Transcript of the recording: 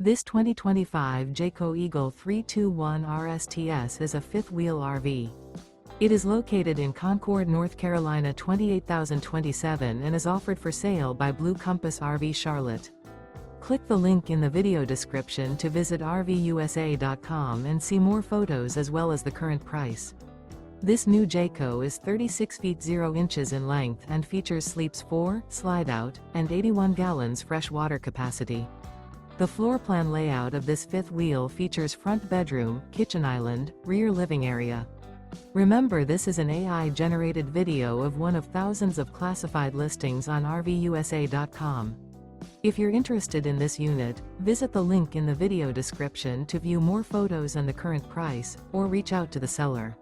This 2025 Jayco Eagle 321 RSTS is a fifth-wheel RV. It is located in Concord, North Carolina 28027 and is offered for sale by Blue Compass RV Charlotte. Click the link in the video description to visit RVUSA.com and see more photos as well as the current price. This new Jayco is 36 feet 0 inches in length and features sleeps 4, slide-out, and 81 gallons fresh water capacity. The floor plan layout of this fifth wheel features front bedroom, kitchen island, rear living area. Remember, this is an AI-generated video of one of thousands of classified listings on RVUSA.com. If you're interested in this unit, visit the link in the video description to view more photos and the current price, or reach out to the seller.